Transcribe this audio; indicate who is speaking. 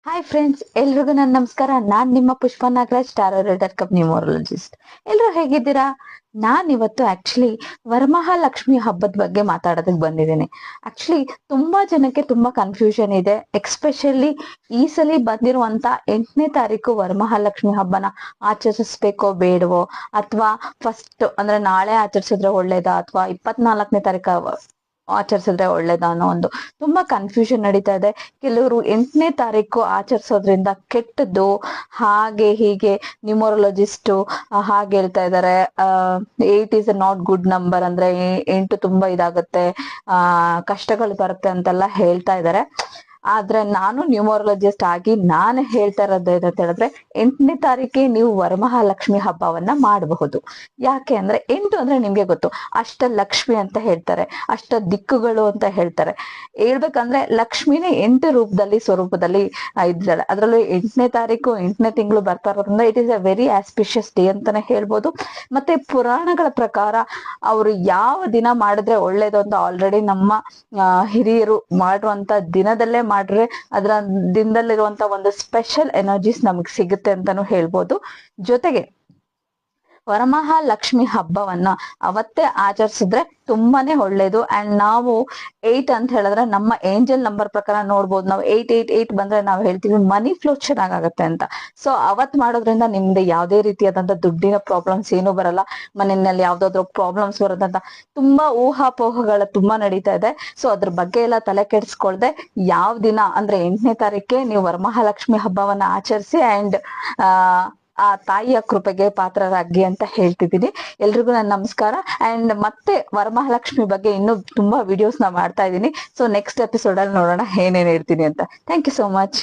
Speaker 1: Hi friends, ಎಲ್ರಿಗೂ ನನ್ನ ನಮಸ್ಕಾರ. ನಾನ್ ನಿಮ್ಮ Pushpa Nagaraj, star reader cum numerologist. ಎಲ್ರು ಹೇಗಿದ್ದೀರಾ? ನಾನ್ ಇವತ್ತು ಆಕ್ಚುಲಿ ವರಮಹಾಲಕ್ಷ್ಮಿ ಹಬ್ಬದ ಬಗ್ಗೆ ಮಾತಾಡೋದಕ್ಕೆ ಬಂದಿದ್ದೀನಿ. ಆಕ್ಚುಲಿ ತುಂಬಾ ಜನಕ್ಕೆ ತುಂಬಾ ಕನ್ಫ್ಯೂಷನ್ ಇದೆ. ಎಕ್ಸ್ಪೆಷಲಿ ಈ ಸಲ ಬಂದಿರುವಂತ 8ನೇ ತಾರೀಕು ವರಮಹಾಲಕ್ಷ್ಮಿ ಹಬ್ಬನ ಆಚರಿಸ್ಬೇಕೋ ಬೇಡವೋ, ಅಥವಾ ಫಸ್ಟ್ ಅಂದ್ರೆ ನಾಳೆ ಆಚರಿಸಿದ್ರೆ ಒಳ್ಳೇದಾ, ಅಥವಾ 24ನೇ ತಾರೀಕು ಆಚರಿಸಿದ್ರೆ ಒಳ್ಳೇದಾ ಅನ್ನೋ ಒಂದು ತುಂಬಾ ಕನ್ಫ್ಯೂಷನ್ ನಡೀತಾ ಇದೆ. ಕೆಲವರು 8ನೇ ತಾರೀಕು ಆಚರಿಸೋದ್ರಿಂದ ಕೆಟ್ಟದ್ದು, ಹಾಗೆ ಹೀಗೆ ನ್ಯೂಮರಾಲಜಿಸ್ಟ್ ಹಾಗೆ ಹೇಳ್ತಾ ಇದ್ದಾರೆ. 8 is a not good number, ಅಂದ್ರೆ 8 ತುಂಬಾ ಇದಾಗುತ್ತೆ, ಕಷ್ಟಗಳು ಬರುತ್ತೆ ಅಂತೆಲ್ಲ ಹೇಳ್ತಾ ಇದ್ದಾರೆ. ಆದ್ರೆ ನಾನು ನ್ಯೂಮರಾಲಜಿಸ್ಟ್ ಆಗಿ ನಾನು ಹೇಳ್ತಾ ಇರೋದು ಏನಂತ ಹೇಳಿದ್ರೆ, 8ನೇ ತಾರೀಕೆ ನೀವು ವರಮಹಾಲಕ್ಷ್ಮಿ ಹಬ್ಬವನ್ನ ಮಾಡಬಹುದು. ಯಾಕೆ ಅಂದ್ರೆ 8 ಅಂದ್ರೆ ನಿಮ್ಗೆ ಗೊತ್ತು, ಅಷ್ಟ ಲಕ್ಷ್ಮಿ ಅಂತ ಹೇಳ್ತಾರೆ, ಅಷ್ಟ ದಿಕ್ಕುಗಳು ಅಂತ ಹೇಳ್ತಾರೆ. ಹೇಳ್ಬೇಕಂದ್ರೆ ಲಕ್ಷ್ಮಿನೇ 8 ರೂಪದಲ್ಲಿ ಸ್ವರೂಪದಲ್ಲಿ ಇದ್ದಾಳೆ. ಅದರಲ್ಲೂ 8ನೇ ತಾರೀಕು 8ನೇ ತಿಂಗಳು ಬರ್ತಾ ಇರೋದ್ರಿಂದ it is a very auspicious day ಅಂತಾನೆ ಹೇಳ್ಬೋದು. ಮತ್ತೆ ಪುರಾಣಗಳ ಪ್ರಕಾರ ಅವರು ಯಾವ ದಿನ ಮಾಡಿದ್ರೆ ಒಳ್ಳೇದು ಅಂತ ಆಲ್ರೆಡಿ ನಮ್ಮ ಹಿರಿಯರು ಮಾಡುವಂತ ದಿನದಲ್ಲೇ ಮಾಡ್ರೆ ಅದರ ದಿನದಲ್ಲಿರುವಂತ ಒಂದು ಸ್ಪೆಷಲ್ ಎನರ್ಜೀಸ್ ನಮಗ್ ಸಿಗುತ್ತೆ ಅಂತಾನು ಹೇಳ್ಬೋದು. ಜೊತೆಗೆ ವರಮಹಾಲಕ್ಷ್ಮಿ ಹಬ್ಬವನ್ನ ಅವತ್ತೇ ಆಚರಿಸಿದ್ರೆ ತುಂಬಾನೇ ಒಳ್ಳೇದು. ಅಂಡ್ ನಾವು 8 ಅಂತ ಹೇಳಿದ್ರೆ ನಮ್ಮ ಏಂಜಲ್ ನಂಬರ್ ಪ್ರಕಾರ ನೋಡ್ಬೋದು. ನಾವು 888 ಬಂದ್ರೆ ನಾವು ಹೇಳ್ತೀವಿ ಮನಿ ಫ್ಲೋ ಚೆನ್ನಾಗತ್ತೆ ಅಂತ. ಸೊ ಅವತ್ ಮಾಡೋದ್ರಿಂದ ನಿಮ್ದು ಯಾವ್ದೇ ರೀತಿಯಾದಂತ ದುಡ್ಡಿನ ಪ್ರಾಬ್ಲಮ್ಸ್ ಏನು ಬರಲ್ಲ, ಮನೆಯಲ್ಲಿ ಯಾವ್ದಾದ್ರು ಪ್ರಾಬ್ಲಮ್ಸ್ ಬರೋದಂತ ತುಂಬಾ ಊಹಾಪೋಹಗಳ ತುಂಬಾ ನಡೀತಾ ಇದೆ. ಸೊ ಅದ್ರ ಬಗ್ಗೆ ಎಲ್ಲ ತಲೆ ಕೆಡಿಸ್ಕೊಳ್ದೆ ಯಾವ ದಿನ ಅಂದ್ರೆ 8ನೇ ತಾರೀಕೆ ನೀವು ವರಮಹಾಲಕ್ಷ್ಮಿ ಹಬ್ಬವನ್ನ ಆಚರಿಸಿ ಅಂಡ್ ಆ ತಾಯಿಯ ಕೃಪೆಗೆ ಪಾತ್ರರಾಗಿ ಅಂತ ಹೇಳ್ತಿದ್ದೀನಿ. ಎಲ್ರಿಗೂ ನನ್ನ ನಮಸ್ಕಾರ. ಅಂಡ್ ಮತ್ತೆ ವರಮಹಾಲಕ್ಷ್ಮಿ ಬಗ್ಗೆ ಇನ್ನೂ ತುಂಬಾ ವಿಡಿಯೋಸ್ ನ ಮಾಡ್ತಾ ಇದ್ದೀನಿ. ಸೊ ನೆಕ್ಸ್ಟ್ ಎಪಿಸೋಡ್ ಅಲ್ಲಿ ನೋಡೋಣ ಏನೇನ್ ಹೇಳ್ತೀನಿ ಅಂತ. Thank you so much.